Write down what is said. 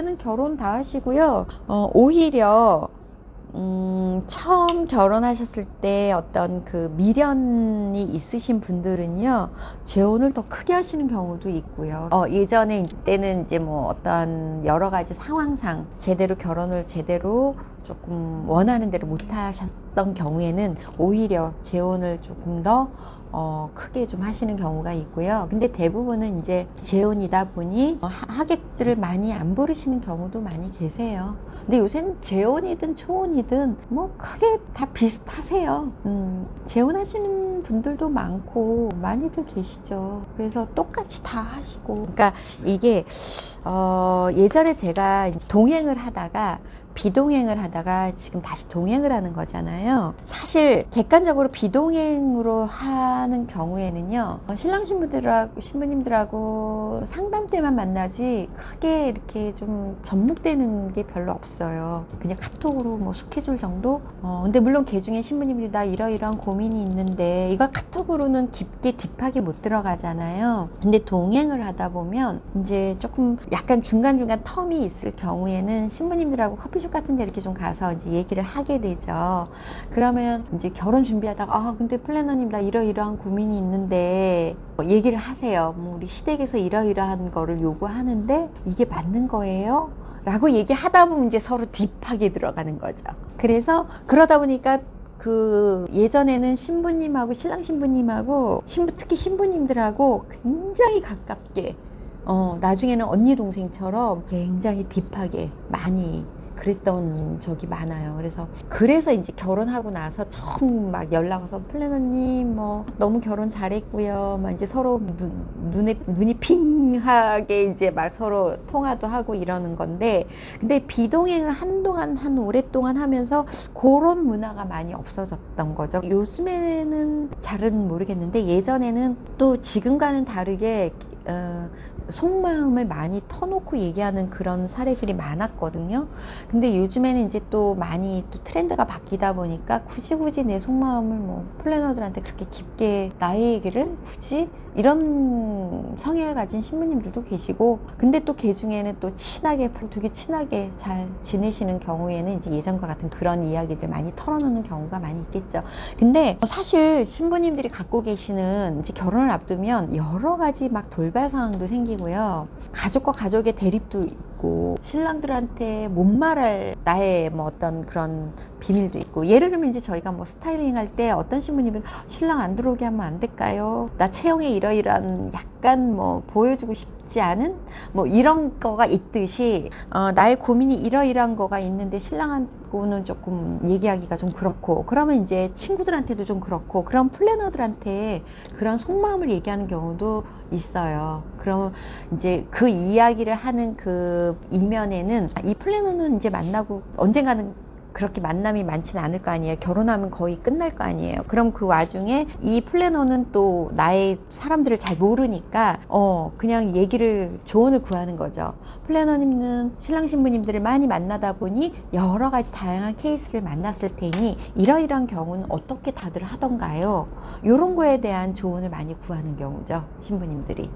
되면은 결혼 다 하시고요. 오히려 처음 결혼하셨을 때 어떤 그 미련이 있으신 분들은요, 재혼을 더 크게 하시는 경우도 있고요. 예전에 때는 이제 뭐 어떤 여러 가지 상황상 제대로 결혼을 제대로 조금 원하는 대로 못 하셨던 경우에는 오히려 재혼을 조금 더 크게 좀 하시는 경우가 있고요. 근데 대부분은 이제 재혼이다 보니 하객들을 많이 안 부르시는 경우도 많이 계세요. 근데 요새는 재혼이든 초혼이든 뭐 크게 다 비슷하세요. 재혼하시는 분들도 많고 많이들 계시죠. 그래서 똑같이 다 하시고. 그러니까 이게 예전에 제가 동행을 하다가 비동행을 하다가 지금 다시 동행을 하는 거잖아요. 사실 객관적으로 비동행으로 하는 경우에는요, 신랑 신부님들하고 상담 때만 만나지 크게 이렇게 좀 접목되는 게 별로 없어요. 그냥 카톡으로 뭐 스케줄 정도? 근데 물론 그 중에 신부님들이 나 이러이러한 고민이 있는데 이걸 카톡으로는 깊게 딥하게 못 들어가잖아요. 근데 동행을 하다 보면 이제 조금 약간 중간중간 텀이 있을 경우에는 신부님들하고 커피숍 같은 데 이렇게 좀 가서 이제 얘기를 하게 되죠. 그러면 이제 결혼 준비하다가 근데 플래너님 나 이러이러한 고민이 있는데 얘기를 하세요. 뭐 우리 시댁에서 이러이러한 거를 요구하는데 이게 맞는 거예요? 라고 얘기하다 보면 이제 서로 딥하게 들어가는 거죠. 그래서 그러다 보니까 그 예전에는 신부님하고 신랑 신부님하고 특히 신부님들하고 굉장히 가깝게 나중에는 언니 동생처럼 굉장히 딥하게 많이 그랬던 적이 많아요. 그래서 이제 결혼하고 나서 처음 막 연락 와서 플래너님 뭐 너무 결혼 잘했고요. 막 이제 서로 눈이 핑하게 이제 막 서로 통화도 하고 이러는 건데, 근데 비동행을 한 오랫동안 하면서 그런 문화가 많이 없어졌던 거죠. 요즘에는 잘은 모르겠는데 예전에는 또 지금과는 다르게 속마음을 많이 터놓고 얘기하는 그런 사례들이 많았거든요. 근데 요즘에는 이제 또 많이 또 트렌드가 바뀌다 보니까 굳이 내 속마음을 뭐 플래너들한테 그렇게 깊게 나의 얘기를 굳이 이런 성향을 가진 신부님들도 계시고, 근데 또 그 중에는 또 되게 친하게 잘 지내시는 경우에는 이제 예전과 같은 그런 이야기들 많이 털어놓는 경우가 많이 있겠죠. 근데 사실 신부님들이 갖고 계시는 이제 결혼을 앞두면 여러 가지 막 돌발 상황도 생기고요. 가족과 가족의 대립도 있고, 신랑들한테 못 말할 나의 뭐 어떤 그런 비밀도 있고, 예를 들면 이제 저희가 뭐 스타일링 할 때 어떤 신부님은 신랑 안 들어오게 하면 안 될까요? 나 체형에 이러이러한 약간 뭐 보여주고 싶지 않은 뭐 이런 거가 있듯이 나의 고민이 이러이러한 거가 있는데 신랑하고는 조금 얘기하기가 좀 그렇고, 그러면 이제 친구들한테도 좀 그렇고, 그런 플래너들한테 그런 속마음을 얘기하는 경우도 있어요. 그러면 이제 그 이야기를 하는 그 이면에는 이 플래너는 이제 만나고 언젠가는 그렇게 만남이 많지는 않을 거 아니에요. 결혼하면 거의 끝날 거 아니에요. 그럼 그 와중에 이 플래너는 또 나의 사람들을 잘 모르니까 그냥 조언을 구하는 거죠. 플래너님은 신랑 신부님들을 많이 만나다 보니 여러 가지 다양한 케이스를 만났을 테니 이러이러한 경우는 어떻게 다들 하던가요? 이런 거에 대한 조언을 많이 구하는 경우죠, 신부님들이.